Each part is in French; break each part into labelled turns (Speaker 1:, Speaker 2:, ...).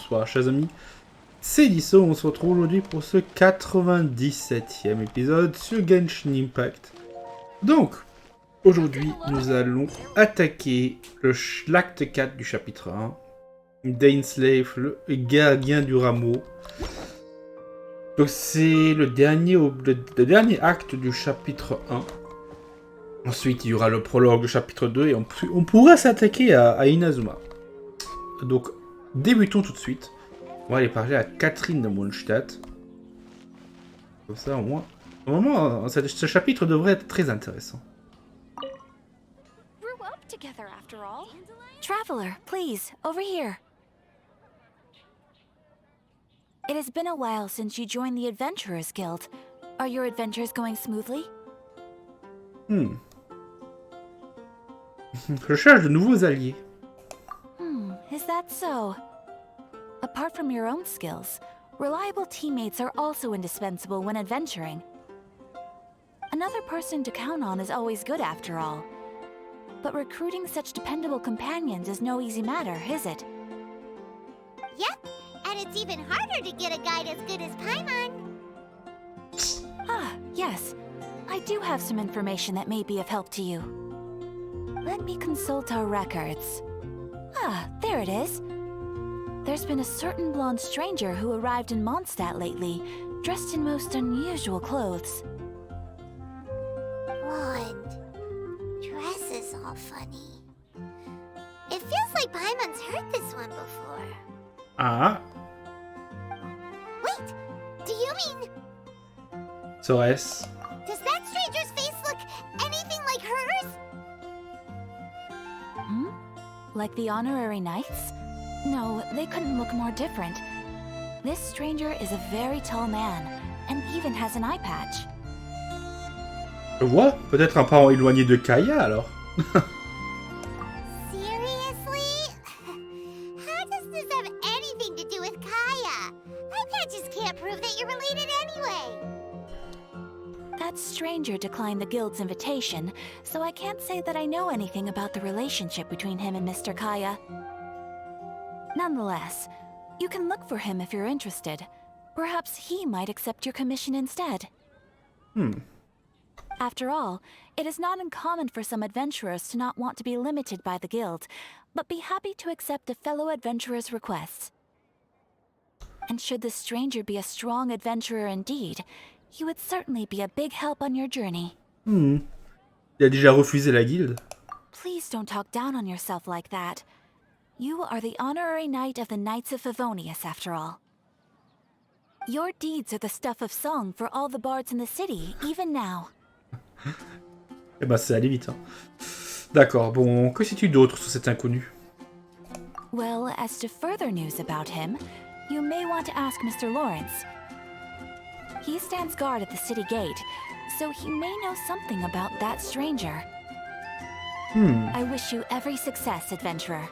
Speaker 1: bonsoir chers amis, c'est Deaso, on se retrouve aujourd'hui pour ce 97e épisode sur Genshin Impact. Donc, aujourd'hui nous allons attaquer l'acte 4 du chapitre 1, Dainslave, le gardien du rameau. Donc c'est le dernier acte du chapitre 1. Ensuite il y aura le prologue du chapitre 2 et on pourra s'attaquer à Inazuma. Donc débutons tout de suite. On va aller parler à Catherine de Mondstadt. Comme ça au moins. Normalement ce chapitre devrait être très intéressant.
Speaker 2: Grew up together after all. Traveler, please, over here. It has been a while since you joined the Adventurers Guild. Are your adventures going smoothly?
Speaker 1: Je cherche de nouveaux alliés.
Speaker 2: Is that so? Apart from your own skills, reliable teammates are also indispensable when adventuring. Another person to count on is always good after all. But recruiting such dependable companions is no easy matter, is it?
Speaker 3: Yep, and it's even harder to get a guide as good as Paimon.
Speaker 2: Ah, yes. I do have some information that may be of help to you. Let me consult our records. Ah, there it is. There's been a certain blonde stranger who arrived in Mondstadt lately, dressed in most unusual clothes.
Speaker 3: Blonde. Dress is all funny. It feels like Paimon's heard this one before.
Speaker 1: Ah,
Speaker 3: Wait, do you mean...
Speaker 1: Sores.
Speaker 3: Does that stranger's face look anything like hers?
Speaker 2: Like the honorary knights? No, they couldn't look more different. This stranger is a very tall man, and even has an eye patch.
Speaker 1: Je vois, peut-être un parent éloigné de Kaya alors.
Speaker 3: Seriously? How does this have anything to do with Kaya? Eye patches can't prove that you're related anyway.
Speaker 2: That stranger declined the guild's invitation, so I can't say that I know anything about the relationship between him and Mr. Kaya. Nonetheless, you can look for him if you're interested. Perhaps he might accept your commission instead. After all, it is not uncommon for some adventurers to not want to be limited by the guild, but be happy to accept a fellow adventurer's requests. And should the stranger be a strong adventurer indeed, he would certainly be a big help on your journey.
Speaker 1: Il a déjà refusé la guilde.
Speaker 2: Please don't talk down on yourself like that. You are the honorary knight of the Knights of Favonius, after all. Your deeds are the stuff of song for all the bards in the city, even now.
Speaker 1: Eh ben c'est allé vite. Hein. D'accord, bon, que sais-tu d'autre sur cet inconnu?
Speaker 2: Well, as to further news about him, you may want to ask Mr. Lawrence. He stands guard at the city gate, so he may know something about that stranger. I wish you every success, adventurer.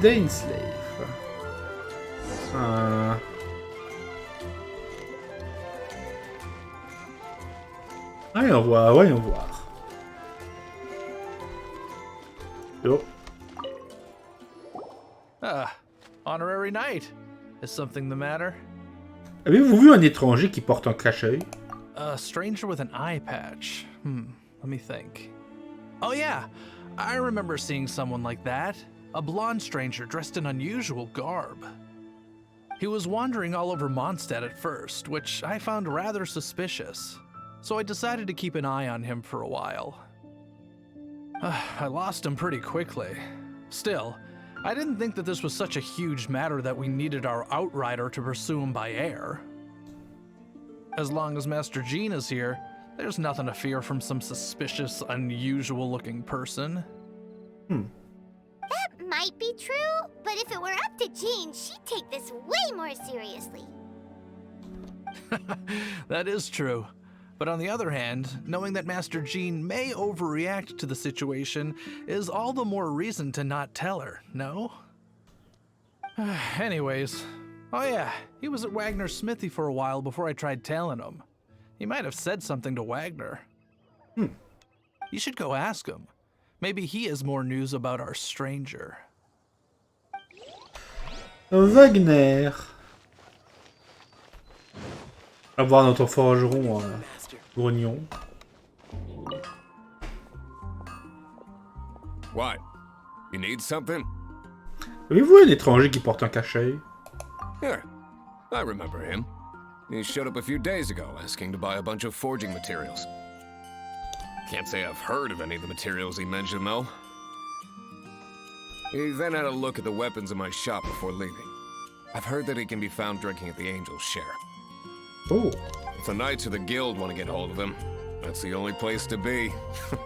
Speaker 1: Dainslave. Voyons voir, voyons voir. Oh.
Speaker 4: Honorary knight. Is something the matter?
Speaker 1: Avez-vous vu un étranger qui porte un cache-œil?
Speaker 4: A stranger with an eye patch. Let me think. Oh yeah, I remember seeing someone like that. A blonde stranger dressed in unusual garb. He was wandering all over Mondstadt at first, which I found rather suspicious. So I decided to keep an eye on him for a while. I lost him pretty quickly. Still, I didn't think that this was such a huge matter that we needed our outrider to pursue him by air. As long as Master Jean is here, there's nothing to fear from some suspicious, unusual-looking person.
Speaker 3: That might be true, but if it were up to Jean, she'd take this way more seriously.
Speaker 4: That is true. But on the other hand, knowing that Master Jean may overreact to the situation is all the more reason to not tell her, no? Anyways, oh yeah, he was at Wagner's smithy for a while before I tried tailing him. He might have said something to Wagner. You should go ask him. Maybe he has more news about our stranger.
Speaker 1: Wagner. On va voir notre forgeron grognon.
Speaker 5: What? You need something?
Speaker 1: Avez-vous un étranger qui porte un cachet?
Speaker 5: Here. I remember him. He showed up a few days ago asking to buy a bunch of forging materials. Can't say I've heard of any of the materials he mentioned, though. He then had a look at the weapons in my shop before leaving. I've heard that he can be found drinking at the Angel's Share.
Speaker 1: Oh.
Speaker 5: If the Knights of the Guild want to get hold of him, that's the only place to be.
Speaker 3: The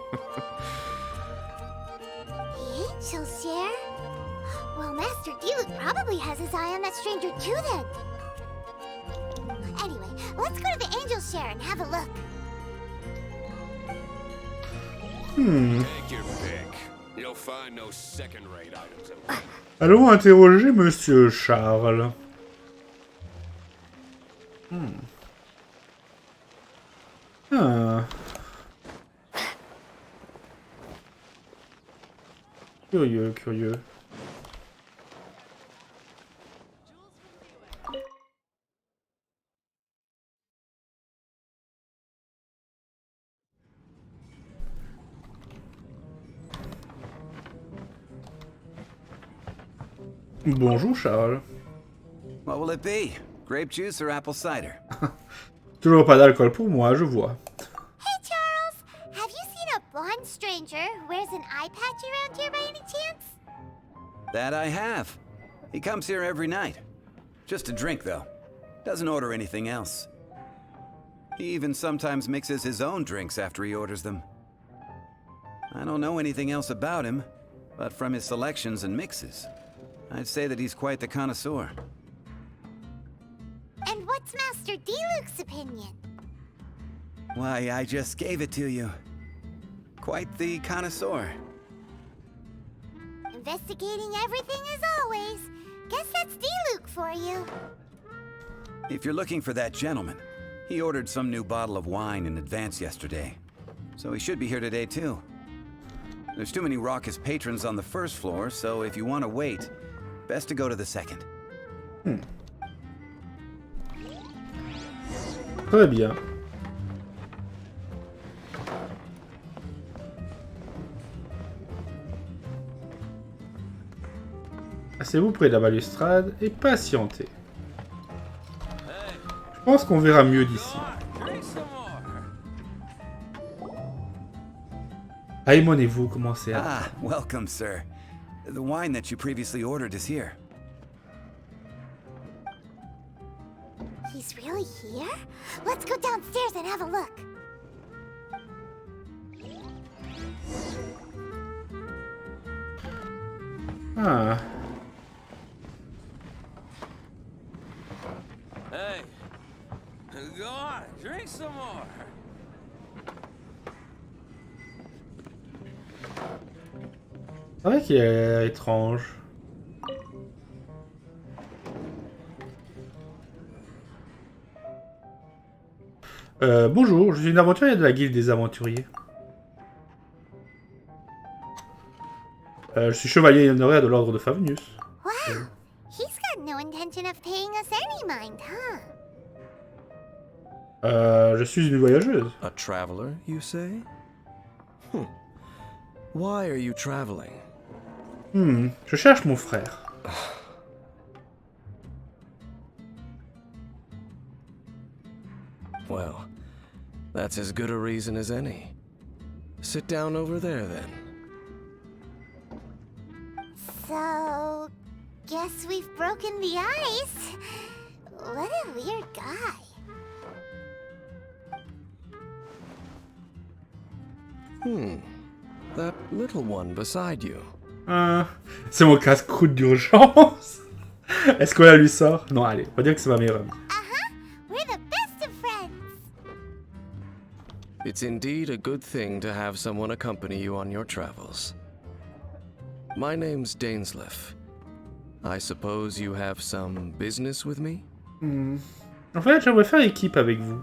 Speaker 3: Angel's Share? Well, Master Deaso probably has his eye on that stranger too then. Anyway, let's go to the Angel's Share and have a look.
Speaker 5: Take your pick. You'll find no second-rate items.
Speaker 1: Allons interroger Monsieur Charles. Ah. Curieux, curieux. Bonjour Charles.
Speaker 6: What will it be? Grape juice or apple cider?
Speaker 1: Toujours pas d'alcool pour moi, je vois.
Speaker 3: Hey, Charles! Have you seen a blonde stranger who wears an eye patch around here by any chance?
Speaker 6: That I have. He comes here every night. Just to drink, though. Doesn't order anything else. He even sometimes mixes his own drinks after he orders them. I don't know anything else about him, but from his selections and mixes, I'd say that he's quite the connoisseur.
Speaker 3: And what's Master Deaso's opinion?
Speaker 6: Why, I just gave it to you. Quite the connoisseur.
Speaker 3: Investigating everything as always. Guess that's Deaso for you.
Speaker 6: If you're looking for that gentleman, he ordered some new bottle of wine in advance yesterday. So he should be here today too. There's too many raucous patrons on the first floor, so if you want to wait, best to go to the second.
Speaker 1: Très bien. Asseyez-vous près de la balustrade et patientez. Je pense qu'on verra mieux d'ici. Aimon et vous commencez à...
Speaker 6: Ah, welcome, sir. The wine that you previously ordered is here.
Speaker 3: He's really here? Let's go downstairs and have a look.
Speaker 1: Ah.
Speaker 7: Hey, go on, drink some more.
Speaker 1: C'est vrai qu'il est étrange. Bonjour, je suis une aventurière de la guilde des aventuriers. Je suis chevalier honoraire de l'ordre de Favenius.
Speaker 3: Wow, he's got no intention of paying us any mind, huh?
Speaker 1: Je suis une voyageuse.
Speaker 7: A traveler, you say? Why are you traveling?
Speaker 1: Je cherche mon frère.
Speaker 7: Well, that's as good a reason as any. Sit down over there, then.
Speaker 3: So, guess we've broken the ice. What a weird guy.
Speaker 7: That little one beside you.
Speaker 1: C'est mon casse-croûte d'urgence. Est-ce qu'on la lui sort? Non, allez, on va dire que c'est ma meilleure amie.
Speaker 3: We're the best of friends.
Speaker 7: It's indeed a good thing to have someone accompany you on your travels. My name's Dainsleif. I suppose you have some business with me?
Speaker 1: En fait, j'aimerais faire équipe avec vous.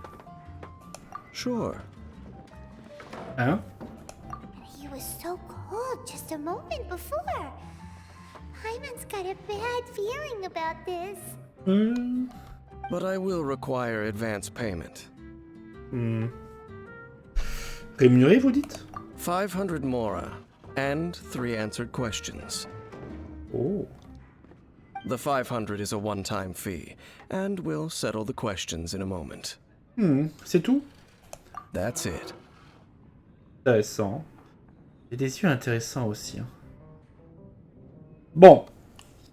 Speaker 7: Sure.
Speaker 1: Hein?
Speaker 3: He was so cold just a moment before. Paimon's got a bad feeling about this.
Speaker 7: But I will require advance payment.
Speaker 1: Rémunéré, vous dites?
Speaker 7: 500 mora, and 3 answered questions.
Speaker 1: Oh.
Speaker 7: The 500 is a one-time fee, and we'll settle the questions in a moment.
Speaker 1: C'est tout?
Speaker 7: That's it.
Speaker 1: Intéressant. Et des yeux intéressants aussi. Hein. Bon.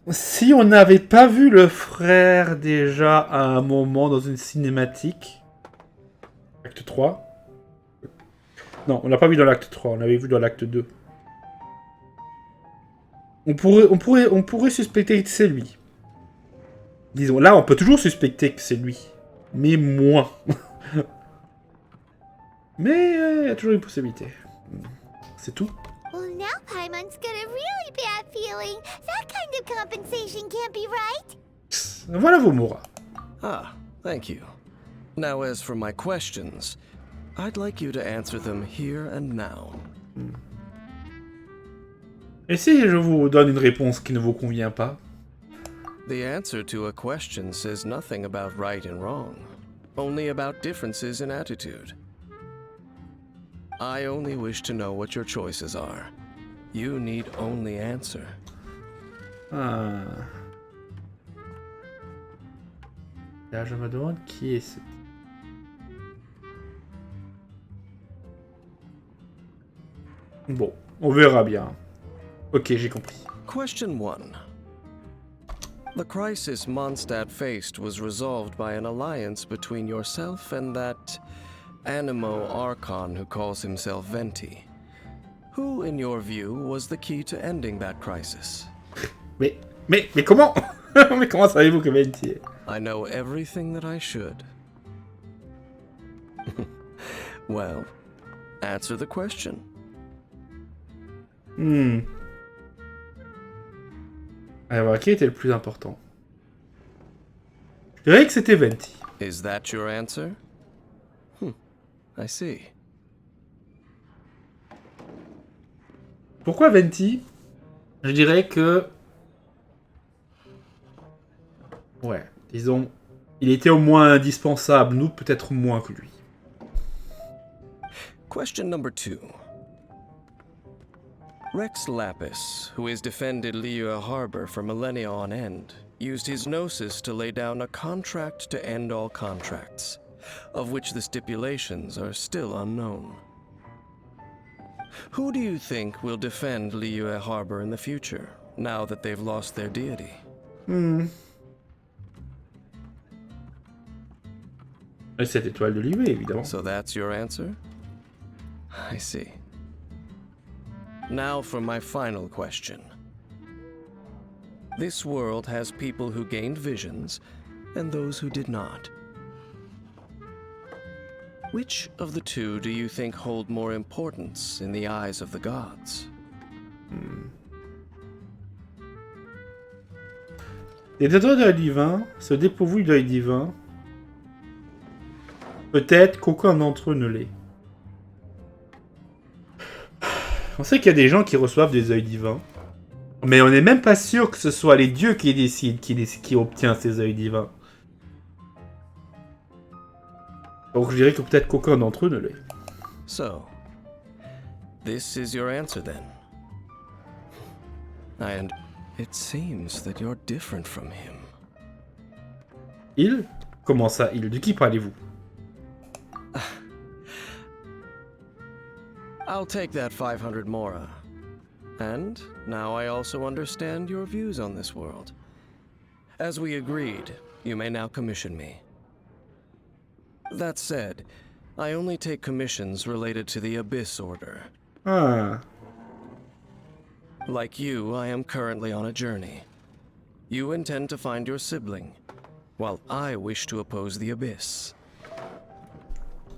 Speaker 1: Si on n'avait pas vu le frère déjà à un moment dans une cinématique. Acte 3. Non, on l'a pas vu dans l'acte 3, on l'avait vu dans l'acte 2. On pourrait suspecter que c'est lui. Disons, là, on peut toujours suspecter que c'est lui. Mais moins. Mais il y a toujours une possibilité. C'est tout.
Speaker 3: Well, now Paimon's got a really bad feeling. That kind of compensation can't be right.
Speaker 1: Voilà vos moras.
Speaker 7: Ah, thank you. Now as for my questions, I'd like you to answer them here and now.
Speaker 1: Et si je vous donne une réponse qui ne vous convient pas?
Speaker 7: The answer to a question says nothing about right and wrong, only about differences in attitude. I only wish to know what your choices are. You need only answer.
Speaker 1: Ah. Là, je me demande qui est ce... Bon, on verra bien. Ok, j'ai compris.
Speaker 7: Question 1. The crisis Mondstadt faced was resolved by an alliance between yourself and that Animo Archon who calls himself Venti. Who, in your view, was the key to ending that crisis?
Speaker 1: Mais comment? Mais comment savez-vous que Venti est?
Speaker 7: I know everything that I should. Well, answer the question.
Speaker 1: Alors, qui était le plus important? Je dirais que c'était Venti.
Speaker 7: Is that your answer? I see.
Speaker 1: Pourquoi Venti? Je dirais que... Ouais, disons... Il était au moins indispensable, nous peut-être moins que lui.
Speaker 7: Question number 2. Rex Lapis, who has defended Liyue Harbor for millennia on end, used his gnosis to lay down a contract to end all contracts, of which the stipulations are still unknown. Who do you think will defend Liyue Harbor in the future, now that they've lost their deity?
Speaker 1: Et cette étoile de Liyue, évidemment.
Speaker 7: So that's your answer? I see. Now for my final question. This world has people who gained visions, and those who did not. Which of the two do you think hold more importance in the eyes of the gods?
Speaker 1: Les détenteurs d'œil divin, ceux dépourvus d'œil divin, peut-être qu'aucun d'entre eux ne l'est. On sait qu'il y a des gens qui reçoivent des œils divins, mais on n'est même pas sûr que ce soit les dieux qui décident qui obtient ces œils divins. Donc je dirais que peut-être qu'aucun d'entre eux ne l'est.
Speaker 7: So, this is your answer then. And it seems that you're different from him.
Speaker 1: Il? Comment ça, il? De qui parlez-vous?
Speaker 7: I'll take that 500 mora. And now I also understand your views on this world. As we agreed, you may now commission me. That said, I only take commissions related to the Abyss Order.
Speaker 1: Ah.
Speaker 7: Like you, I am currently on a journey. You intend to find your sibling, while I wish to oppose the Abyss.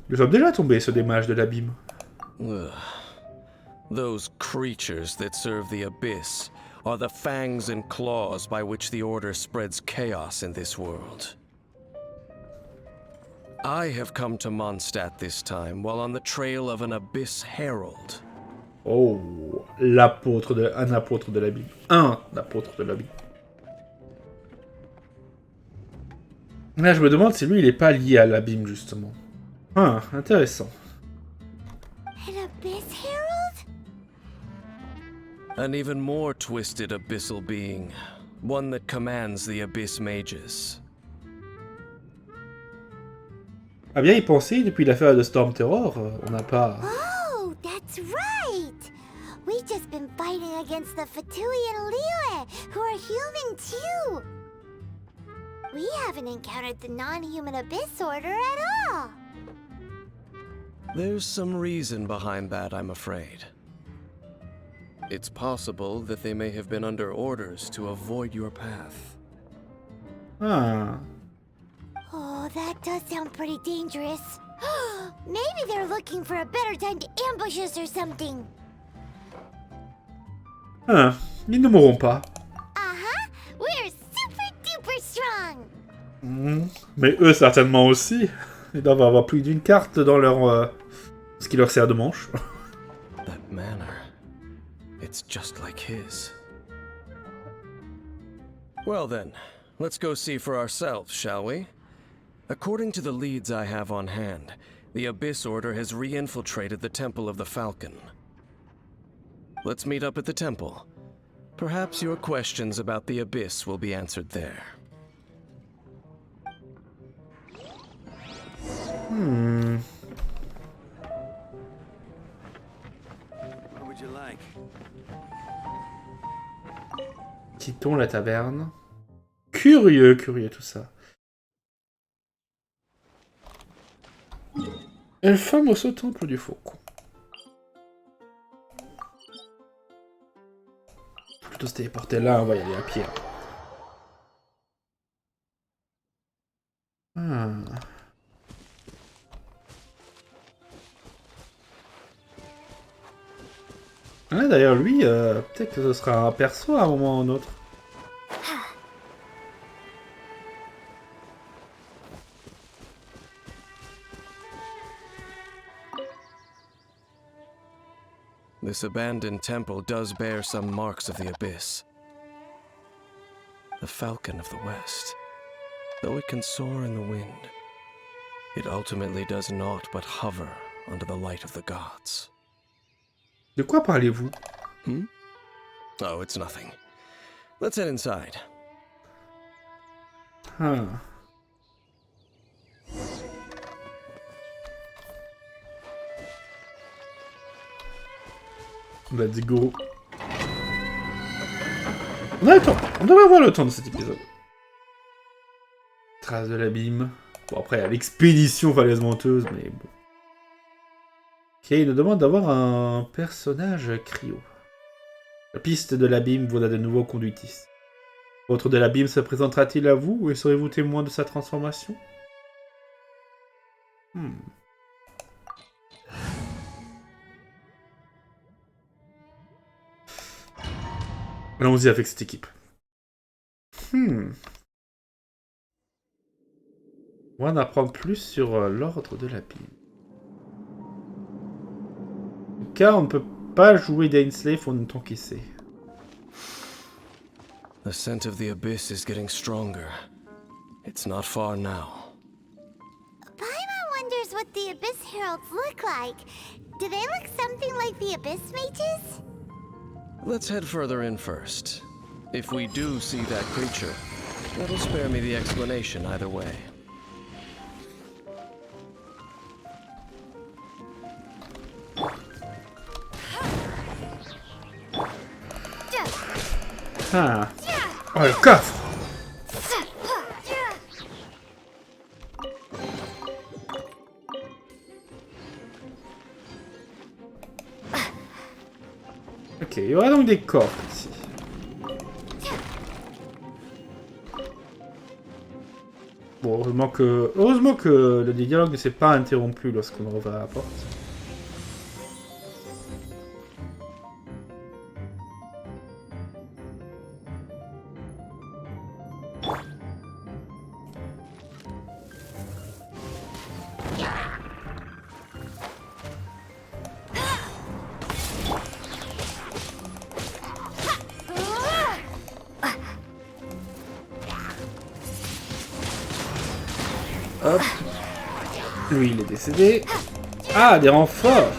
Speaker 1: Nous sommes déjà tombés sur des mages de l'abîme.
Speaker 7: Ugh. Those creatures that serve the Abyss are the fangs and claws by which the Order spreads chaos in this world. I have come to Mondstadt this time while on the trail of an Abyss Herald.
Speaker 1: Oh, l'apôtre de... Un apôtre de la Bible. Un apôtre de la Bible. Là, je me demande si lui, il est pas lié à l'abîme, justement. Ah, intéressant.
Speaker 3: An Abyss Herald?
Speaker 7: An even more twisted abyssal being. One that commands the Abyss Mages.
Speaker 1: Ah bien y penser, depuis l'affaire de Storm Terror, on n'a pas...
Speaker 3: Oh, that's right! We've just been fighting against the Fatui and Liyue, who are human too! We haven't encountered the non-human Abyss Order at all!
Speaker 7: There's some reason behind that, I'm afraid. It's possible that they may have been under orders to avoid your path.
Speaker 1: Ah...
Speaker 3: Oh, that does sound pretty dangerous. Maybe they're looking for a better time to ambush us or something.
Speaker 1: Ah, ils ne mourront pas.
Speaker 3: Uh-huh, we're super duper strong.
Speaker 1: Mais eux, certainement aussi. Ils doivent avoir plus d'une carte dans leur... ce qui leur sert de manche.
Speaker 7: That manner, it's just like his. Well then, let's go see for ourselves, shall we? According to the leads I have on hand, the Abyss Order has re-infiltrated the Temple of the Falcon. Let's meet up at the temple. Perhaps your questions about the Abyss will be answered there.
Speaker 6: What would you like?
Speaker 1: Quittons la taverne. Curieux, curieux tout ça. Une femme au temple du faucon. Plutôt se téléporter là, on va y aller à pied. Ah. Ah, d'ailleurs, lui, peut-être que ce sera un perso à un moment ou un autre.
Speaker 7: This abandoned temple does bear some marks of the Abyss. The Falcon of the West, though it can soar in the wind, it ultimately does naught but hover under the light of the gods.
Speaker 1: De quoi parlez-vous?
Speaker 7: Oh, it's nothing. Let's head inside.
Speaker 1: Ah. Let's go. On a le temps. On devrait avoir le temps de cet épisode. Trace de l'abîme. Bon, après, il y a l'expédition falaise menteuse, mais bon. Ok, il nous demande d'avoir un personnage cryo. La piste de l'abîme vaudra de nouveaux conduitistes. L'autre de l'abîme se présentera-t-il à vous et serez-vous témoin de sa transformation? Allons-y avec cette équipe. On va en apprendre plus sur l'ordre de l'abîme. Car on ne peut pas jouer d'Ainslave en tant qu'essai.
Speaker 7: The scent of the Abyss is getting stronger. It's not far now.
Speaker 3: Paimon wonders what the Abyss Heralds look like. Do they look something like the Abyss Mages?
Speaker 7: Let's head further in first. If we do see that creature, that'll spare me the explanation either way.
Speaker 1: Ah. Oh, le coffre! Ok, il y aura donc des coffres ici. Bon, heureusement que le dialogue ne s'est pas interrompu lorsqu'on ouvre la porte. Hop. Lui, il est décédé. Ah, des renforts.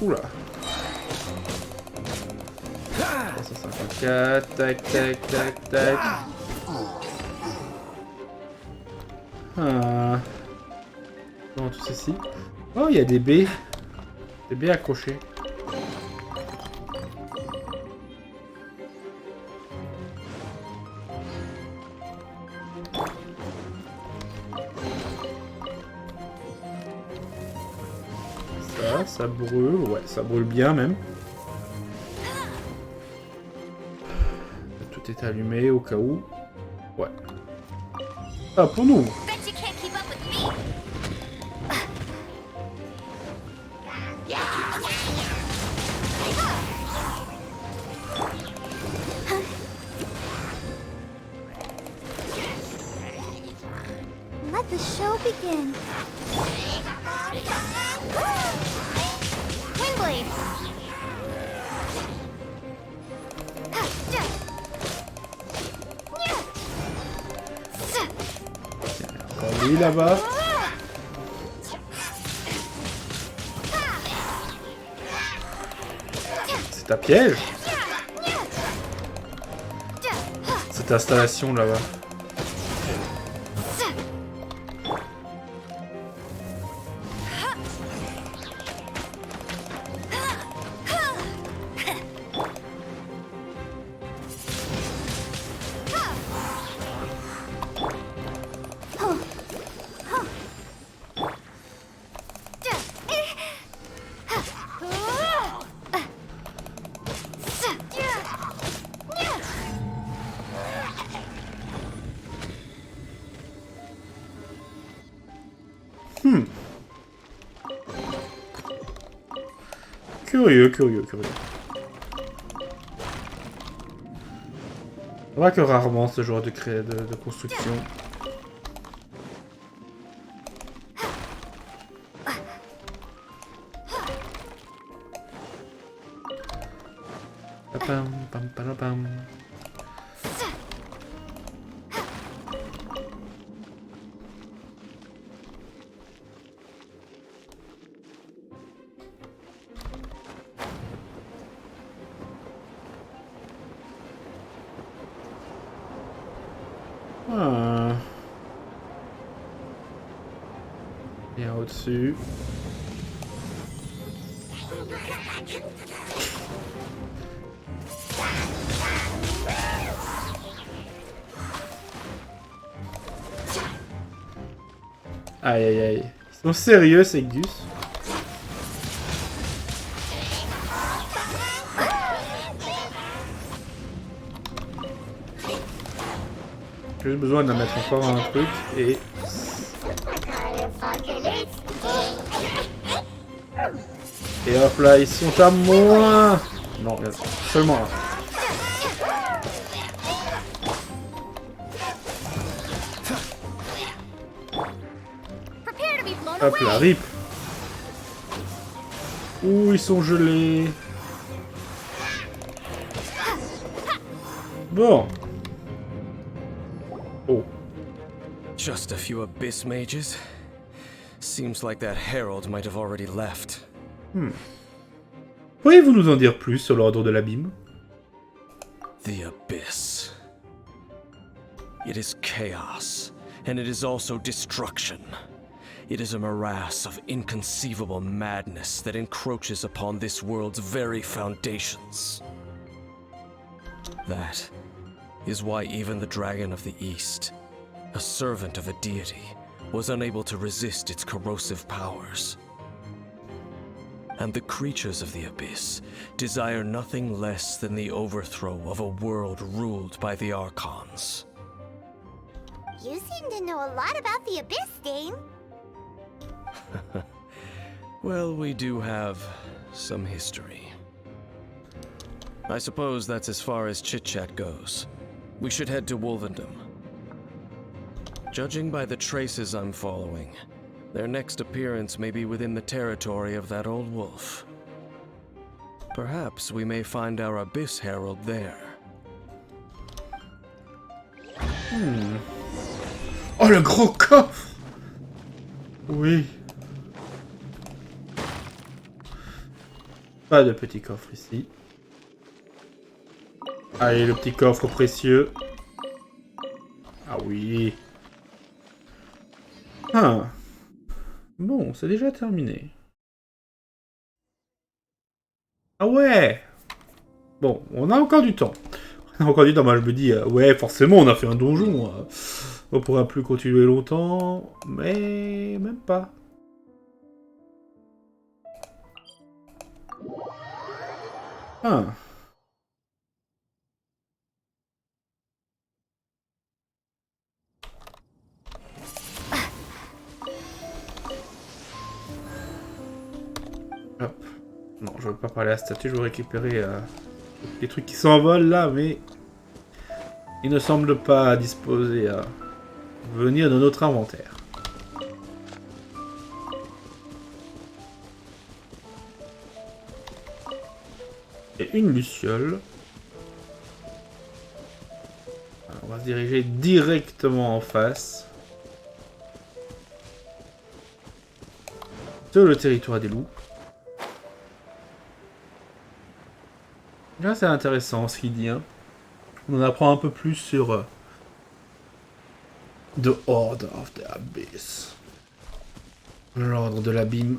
Speaker 1: Oula. 354, tac, tac, tac, tac. Ah. Comment tout ceci? Oh, il y a des baies. Des baies accrochées. Ça brûle, ouais, ça brûle bien même. Tout est allumé au cas où. Ouais. Ah, pour nous.
Speaker 3: Let the show begin. Windblade.
Speaker 1: Encore lui là-bas. C'est un piège. Cette installation là-bas. Curieux. On voit que rarement ce genre de construction. Pam, pam, pam, pam. Ah. Bien au-dessus. Aïe aïe aïe. Ils sont sérieux ces gus. J'ai juste besoin de mettre encore un truc et... Et hop là, ils sont à moins. Non, seulement un. Hop là, rip. Ouh, ils sont gelés. Bon. Oh.
Speaker 7: Just a few abyss mages? Seems like that herald might have already left.
Speaker 1: Pourriez-vous nous en dire plus sur l'ordre de l'abîme?
Speaker 7: The abyss. It is chaos, and it is also destruction. It is a morass of inconceivable madness that encroaches upon this world's very foundations. That is why even the Dragon of the East, a servant of a deity, was unable to resist its corrosive powers. And the creatures of the Abyss desire nothing less than the overthrow of a world ruled by the Archons.
Speaker 3: You seem to know a lot about the Abyss, Dame.
Speaker 7: Well, we do have some history. I suppose that's as far as chit-chat goes. We should head to Wolvendom. Judging by the traces I'm following, their next appearance may be within the territory of that old wolf. Perhaps we may find our Abyss Herald there.
Speaker 1: Oh, le gros coffre! Oui. Pas de petit coffre ici. Allez, le petit coffre précieux. Ah oui. Ah. Bon, c'est déjà terminé. Ah ouais. Bon, on a encore du temps. On a encore du temps, moi je me dis, ouais, forcément, on a fait un donjon. On pourra plus continuer longtemps, mais même pas. Ah. Hop. Non, je veux pas parler à la statue, je veux récupérer les trucs qui s'envolent là, mais ils ne semblent pas disposés à venir de notre inventaire. Et une luciole. Alors, on va se diriger directement en face. Sur le territoire des loups. Là, c'est intéressant ce qu'il dit. Hein. On en apprend un peu plus sur The Order of the Abyss. L'ordre de l'abîme.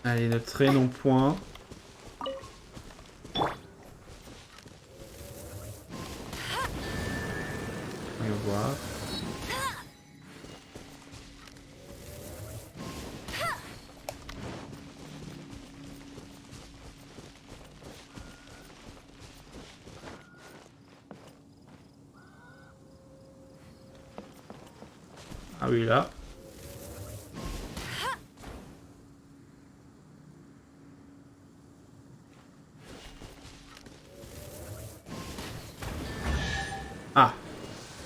Speaker 1: Allez, ne traînons point. Voyons voir. Ah oui, là. Ah.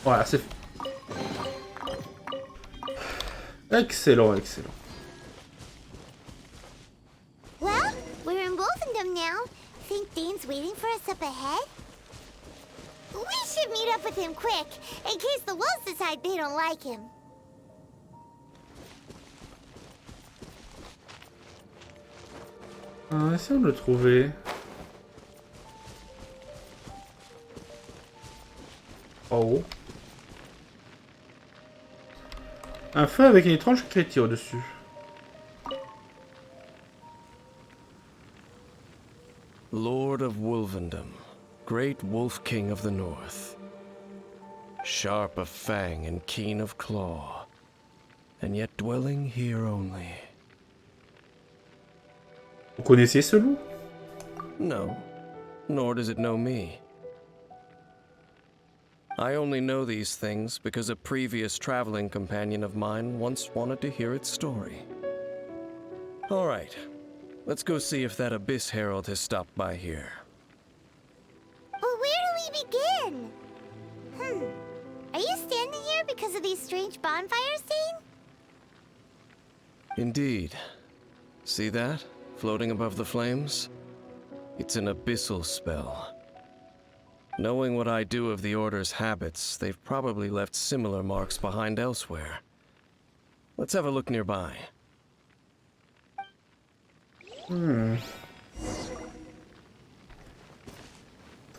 Speaker 1: Voilà, c'est fait. Excellent, excellent.
Speaker 3: Well, we're in Wolfendom now. Think Dane's waiting for us up ahead? We should meet up with him quick, in case the wolves decide they don't like him.
Speaker 1: Essayons de le trouver. En haut. Un feu avec une étrange écriture au-dessus.
Speaker 7: Lord of Wolvendom, great wolf king of the north. Sharp of fang and keen of claw, and yet dwelling here only.
Speaker 1: Vous connaissiez ce loup?
Speaker 7: No, nor does it know me. I only know these things because a previous traveling companion of mine once wanted to hear its story. All right, let's go see if that Abyss Herald has stopped by here.
Speaker 3: Well, where do we begin? Are you standing here because of these strange bonfires, Dane?
Speaker 7: Indeed. See that, floating above the flames? It's an abyssal spell. Knowing what I do of the Order's habits, they've probably left similar marks behind elsewhere. Let's have a look nearby.
Speaker 1: Trouvez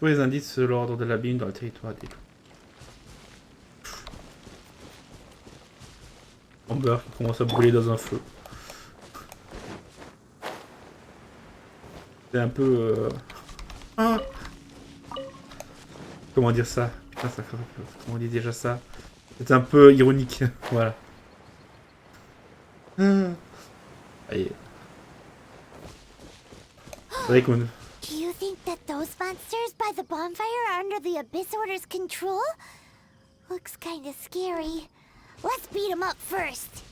Speaker 1: les indices de l'ordre de l'abîme dans le territoire des loups. Amber qui commence à brûler dans un feu. C'est un peu... Comment dire ça? Putain, ça fait... Comment on dit déjà ça? C'est un peu ironique. Voilà. Allez. C'est vrai qu'on...
Speaker 3: Do you think think that those monsters by the bonfire are under the Abyss Order's control? Looks kinda scary. Let's beat them up first.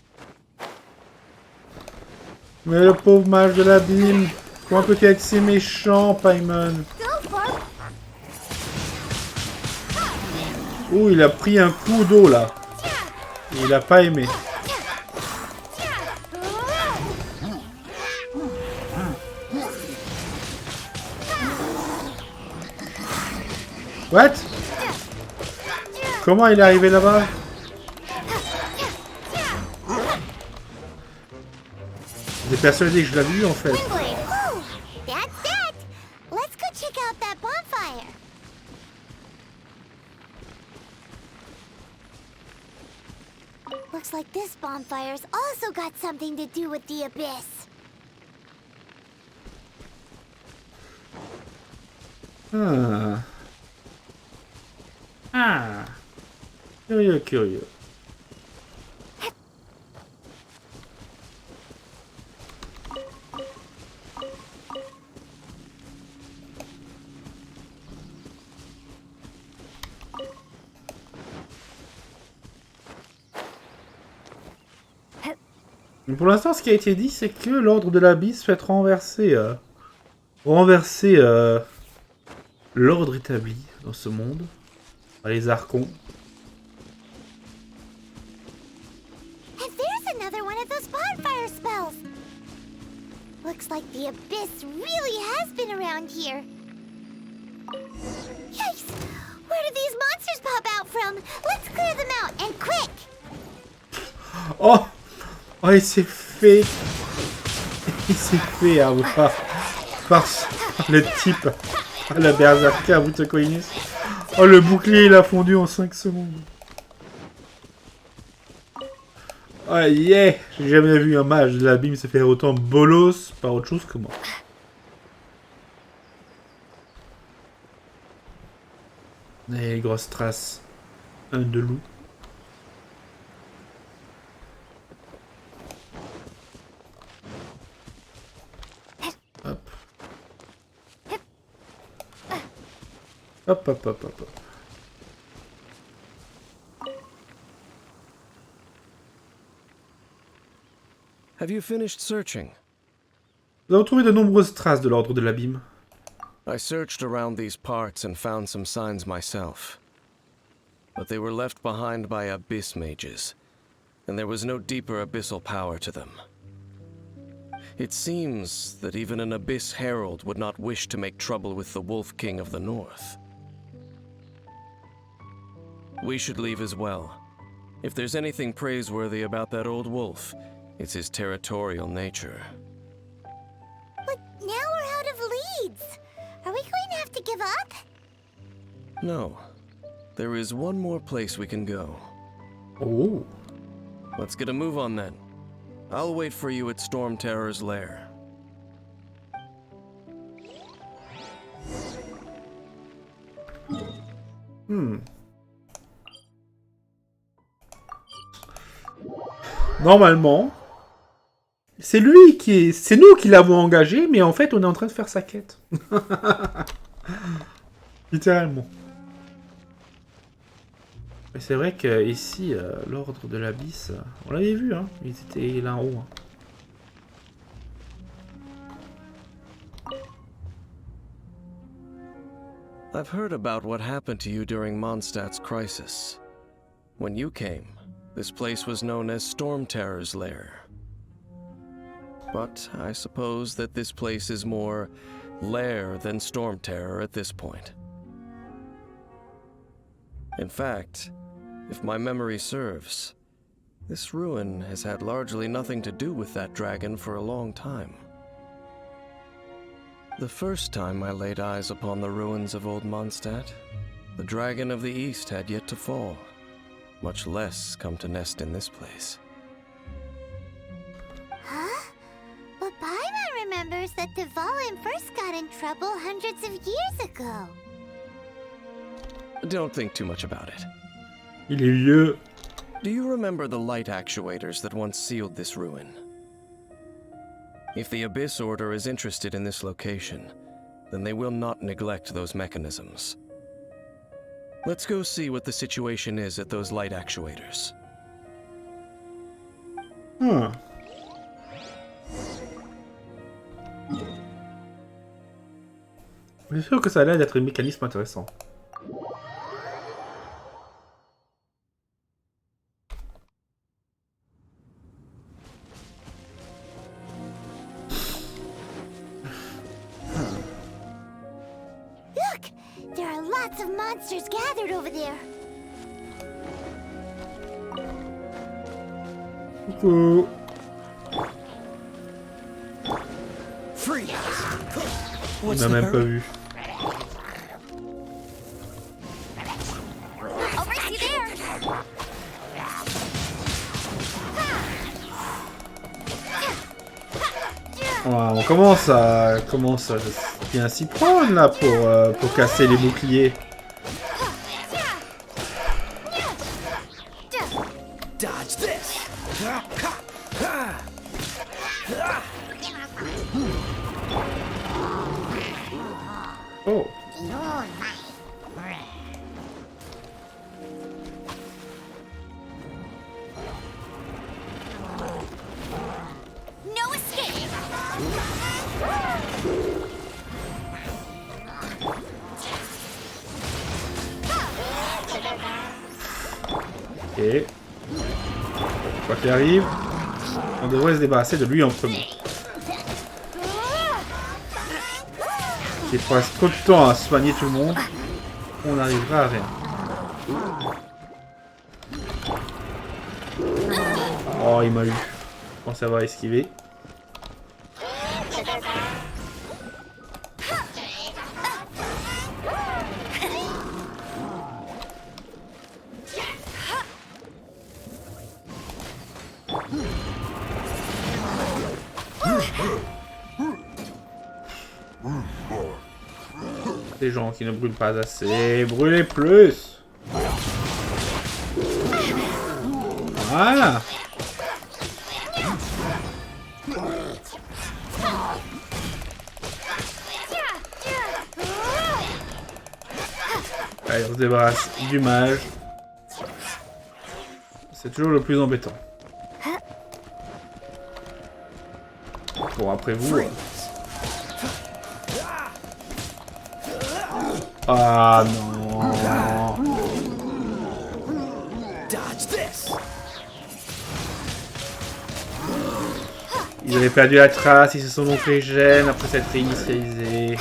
Speaker 1: Mais le pauvre mage de l'abîme, comment peut-il être si méchant, Paimon? Oh, il a pris un coup d'eau là. Et il a pas aimé. What? Comment il est arrivé là-bas? J'ai persuadé que je l'avais vu en fait.
Speaker 3: That's it. Let's go check out that bonfire. Looks like this bonfire's also got something to do with the abyss.
Speaker 1: Ah. Ah. Curieux, curieux. Mais pour l'instant, ce qui a été dit, c'est que l'ordre de l'abysse souhaite renverser l'ordre établi dans ce monde par les archons.
Speaker 3: And there's another one of those bonfire spells. Looks like the abyss really has been around here. Yikes! Where did these monsters pop out from? Let's clear them out, and quick!
Speaker 1: Oh! Oh, il s'est fait... Il s'est fait avoir par le type. Le berserker, vous te connaissez. Oh, le bouclier, il a fondu en 5 secondes. Oh, yeah! J'ai jamais vu un mage de l'abîme se faire autant bolos par autre chose que moi. Et les grosses traces. Un de loup. Hop. Hop, hop, hop, hop, hop.
Speaker 7: Have you finished searching?
Speaker 1: Nous avons trouvé de nombreuses traces de l'ordre de l'abîme.
Speaker 7: I searched around these parts and found some signs myself. But they were left behind by abyss mages, and there was no deeper abyssal power to them. It seems that even an abyss herald would not wish to make trouble with the Wolf King of the North. We should leave as well. If there's anything praiseworthy about that old wolf, it's his territorial nature.
Speaker 3: But now we're out of leads. Are we going to have to give up?
Speaker 7: No. There is one more place we can go.
Speaker 1: Oh.
Speaker 7: Let's get a move on then. I'll wait for you at Storm Terror's lair.
Speaker 1: Normalement, c'est lui qui est... C'est nous qui l'avons engagé, mais en fait, on est en train de faire sa quête. Littéralement. Mais c'est vrai que ici, l'ordre de l'abysse, on l'avait vu, hein. Ils étaient là en haut. Hein.
Speaker 7: I've heard about what happened to you during Mondstadt's crisis. When you came, this place was known as Storm Terror's lair. But I suppose that this place is more lair than Storm Terror at this point. In fact, if my memory serves, this ruin has had largely nothing to do with that dragon for a long time. The first time I laid eyes upon the ruins of old Mondstadt, the dragon of the east had yet to fall, much less come to nest in this place.
Speaker 3: Huh? But Paimon remembers that Dvalin first got in trouble hundreds of years ago.
Speaker 7: Don't think too much about it.
Speaker 1: Il est vieux.
Speaker 7: Do you remember the light actuators that once sealed this ruin? If the Abyss Order is interested in this location, then they will not neglect those mechanisms. Let's go see what the situation is at those light actuators.
Speaker 1: Hmm. Je suis sûr que ça a l'air d'être un mécanisme intéressant.
Speaker 3: Look! There are lots of monsters gathered over there.
Speaker 1: Coucou. On n'a même pas vu.
Speaker 3: Oversee there!
Speaker 1: Ah, on commence à bien s'y prendre là pour casser les boucliers.
Speaker 8: Dodge this.
Speaker 1: Oh.
Speaker 3: No escape!
Speaker 1: Ok. Quoi qu'il arrive, on devrait se débarrasser de lui en premier. Il passe trop de temps à soigner tout le monde, on n'arrivera à rien. Oh, il m'a eu. Je pense avoir esquivé. Les gens qui ne brûlent pas assez, brûlez plus. Voilà. Allez, on se débarrasse du mage. C'est toujours le plus embêtant. Bon, après vous... Ah non. Ils avaient perdu la trace, ils se sont donc régènes après s'être réinitialisés.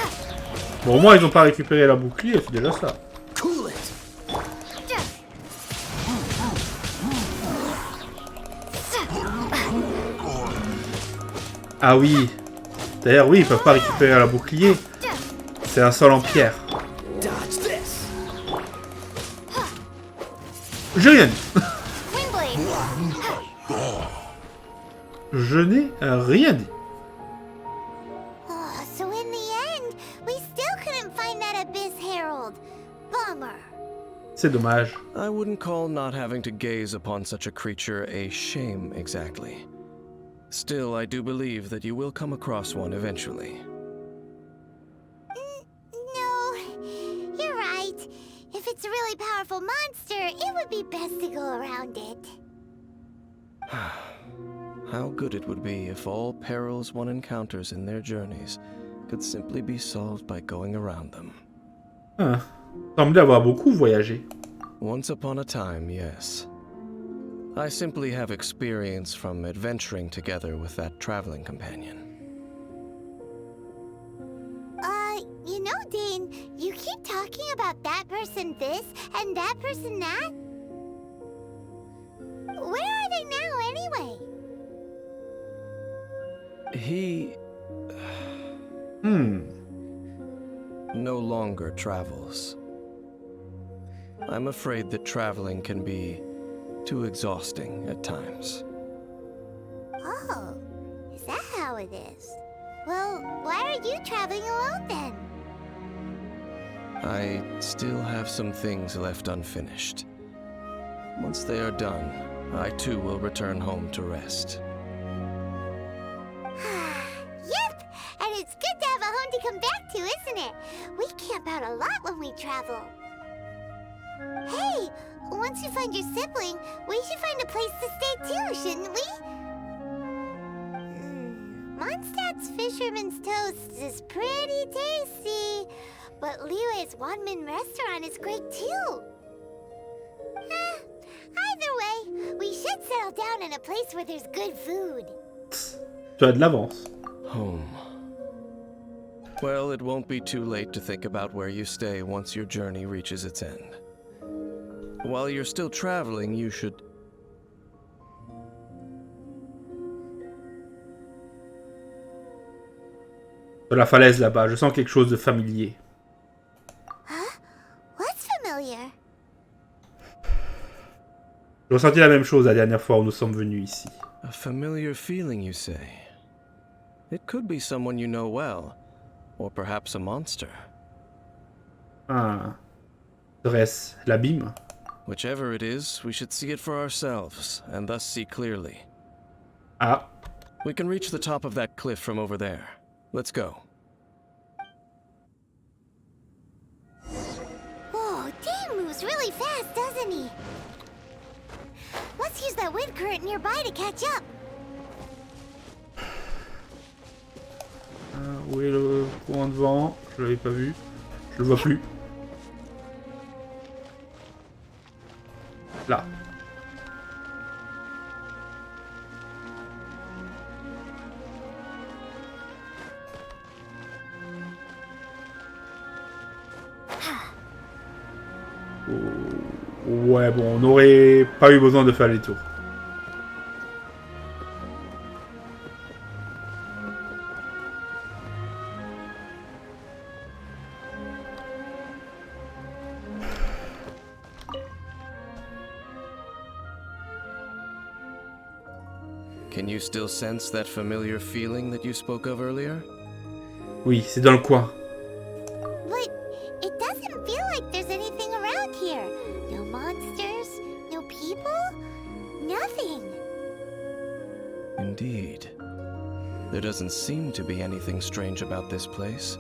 Speaker 1: Bon, au moins ils n'ont pas récupéré la bouclier, c'est déjà ça. Ah oui. D'ailleurs, oui, ils peuvent pas récupérer la bouclier. C'est un sol en pierre. J'ai rien dit. Je n'ai rien dit.
Speaker 3: Oh, so in the end, we still couldn't find that Abyss Herald. Bummer.
Speaker 1: C'est dommage.
Speaker 7: I wouldn't call not having to gaze upon such a creature a shame exactly. Still, I do believe that you will come across one eventually.
Speaker 3: No, you're right. If it's a really powerful monster, it would be best to go around it.
Speaker 7: How good it would be if all perils one encounters in their journeys could simply be solved by going around them.
Speaker 1: Ah, semble avoir beaucoup voyagé.
Speaker 7: Once upon a time, yes. I simply have experience from adventuring together with that traveling companion.
Speaker 3: You know, Dane, you keep talking about that person this and that person that. Where are they now, anyway?
Speaker 7: He no longer travels. I'm afraid that traveling can be too exhausting at times.
Speaker 3: Oh, is that how it is? Well, why are you traveling alone then?
Speaker 7: I still have some things left unfinished. Once they are done, I too will return home to rest.
Speaker 3: Yep, and it's good to have a home to to come back to, isn't it? We camp out a lot when we travel. Hey, once you find your sibling, we should find a place to stay too, shouldn't we? Mondstadt's Fisherman's Toast is pretty tasty, but Liyue's one-man restaurant is great too. Either way, we should settle down in a place where there's good food.
Speaker 1: Tu as de l'avance.
Speaker 7: Home. Well, it won't be too late to think about where you stay once your journey reaches its end. While you're still traveling, you should...
Speaker 1: Sur la falaise là-bas, je sens quelque chose de familier.
Speaker 3: Huh? What's familiar?
Speaker 1: J'ai ressenti la même chose la dernière fois où nous sommes venus ici.
Speaker 7: A familiar feeling, you say? It could be someone you know well, or perhaps a monster.
Speaker 1: Ah. Serait-ce l'abîme?
Speaker 7: Whichever it is, we should see it for ourselves, and thus see clearly.
Speaker 1: Ah.
Speaker 7: We can reach the top of that cliff from over there. Let's go.
Speaker 3: Whoa, Dane moves really fast, doesn't he? Let's use that wind current nearby to catch up.
Speaker 1: Où est le courant de vent? Je l'avais pas vu. Je le vois plus. Là. Ouais, bon, on n'aurait pas eu besoin de faire les tours.
Speaker 7: Can you still sense that familiar feeling that you spoke of earlier?
Speaker 1: Oui, c'est dans le coin.
Speaker 3: But it doesn't feel like there's anything around here. No monsters, no people, nothing.
Speaker 7: Indeed. There doesn't seem to be anything strange about this place.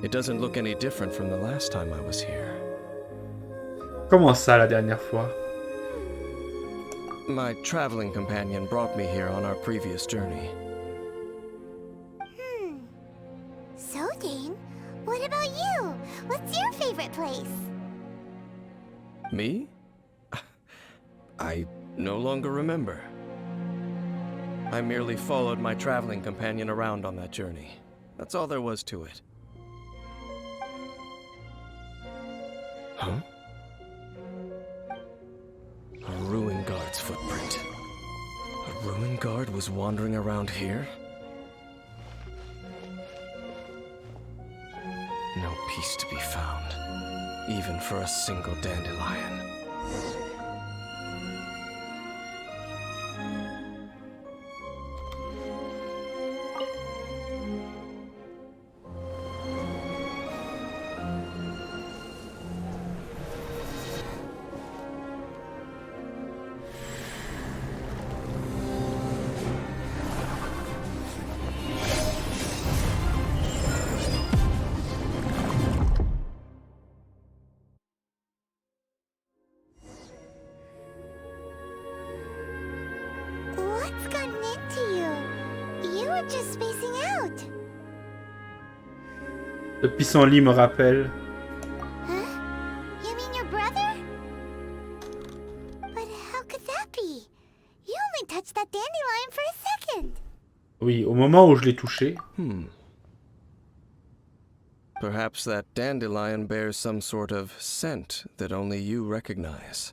Speaker 7: It doesn't look any different from the last time I was here.
Speaker 1: Comment ça, la dernière fois?
Speaker 7: My traveling companion brought me here on our previous journey.
Speaker 3: So, Dane, what about you? What's your favorite place?
Speaker 7: Me? I no longer remember. I merely followed my traveling companion around on that journey. That's all there was to it. Huh? A ruin guard's footprint. A ruin guard was wandering around here? No peace to be found, even for a single dandelion.
Speaker 3: What's gotten into you? You were just spacing out.
Speaker 1: Le pissenlit me rappelle.
Speaker 3: Huh? You mean your brother? But how could that be? You only touched that dandelion for a second.
Speaker 1: Oui, au moment où je l'ai touché.
Speaker 7: Perhaps that dandelion bears some sort of scent that only you recognize.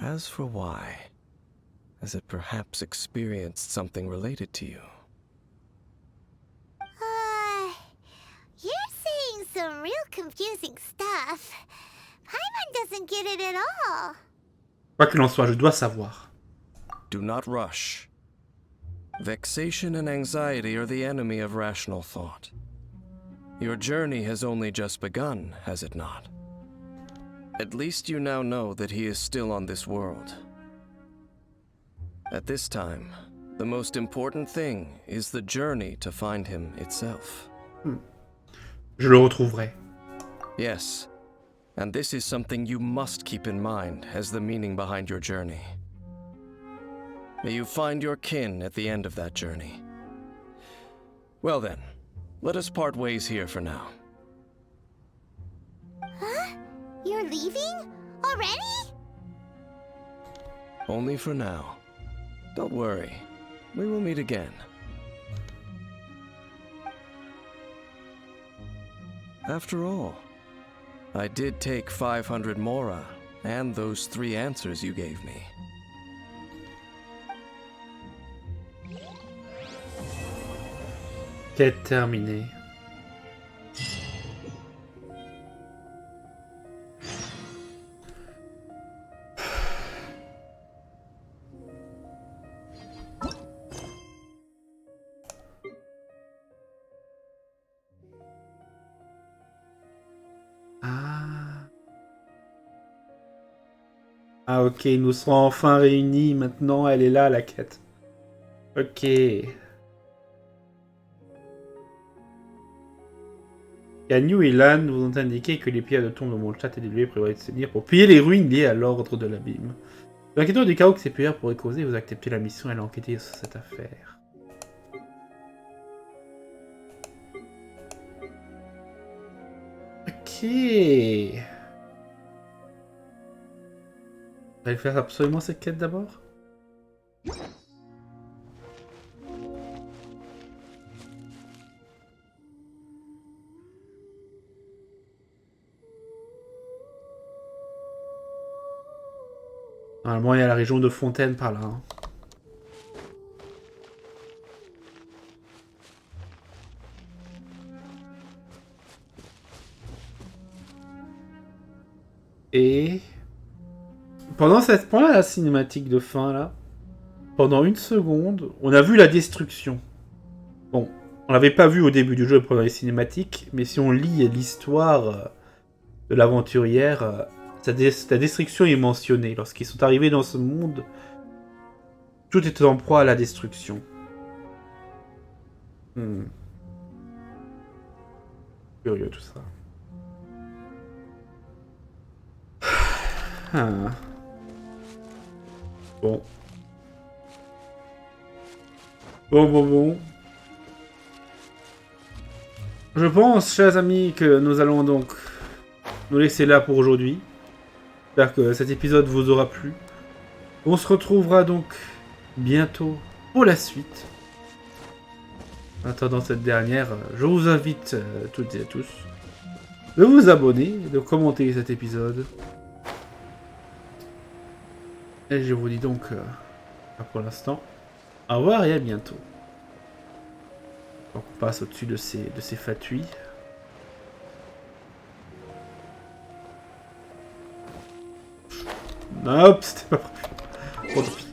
Speaker 7: As for why, has it perhaps experienced something related to you?
Speaker 3: You're saying some real confusing stuff. Paimon doesn't get it at all.
Speaker 1: Quoi qu'il en soit, je dois savoir.
Speaker 7: Do not rush. Vexation and anxiety are the enemy of rational thought. Your journey has only just begun, has it not? At least you now know that he is still on this world. At this time, The most important thing is the journey to find him itself.
Speaker 1: Je le retrouverai.
Speaker 7: Yes, and this is something you must keep in mind as the meaning behind your journey. May you find your kin at the end of that journey. Well then, let us part ways here for now.
Speaker 3: Huh? You're leaving? Already?
Speaker 7: Only for now. Don't worry, we will meet again. After all, I did take 500 mora and those 3 answers you gave me.
Speaker 1: Quête terminée. Ah ok, nous serons enfin réunis. Maintenant, elle est là, la quête. Ok. Ganyu et Lan vous ont indiqué que les pierres de tombe de Mondstadt et des lieux prévoyaient de s'unir pour piller les ruines liées à l'ordre de l'abîme. L'inquiétude du chaos que ces pierres pourraient causer, vous acceptez la mission et allez enquêter sur cette affaire. Ok. On va faire absolument cette quête d'abord. Normalement, il y a la région de Fontaine par là. Hein. Et pendant la cinématique de fin là, pendant 1 seconde, on a vu la destruction. Bon, on l'avait pas vu au début du jeu pendant les cinématiques, mais si on lit l'histoire de l'aventurière, sa destruction est mentionnée. Lorsqu'ils sont arrivés dans ce monde, tout était en proie à la destruction. Curieux tout ça. Ah. Bon. Bon. Je pense, chers amis, que nous allons donc nous laisser là pour aujourd'hui. J'espère que cet épisode vous aura plu. On se retrouvera donc bientôt pour la suite. En attendant cette dernière, je vous invite toutes et à tous de vous abonner, de commenter cet épisode. Et je vous dis donc, pour l'instant, au revoir et à bientôt. Donc on passe au-dessus de ces fatuis. Hop, c'était pas prévu. Bon, tant pis.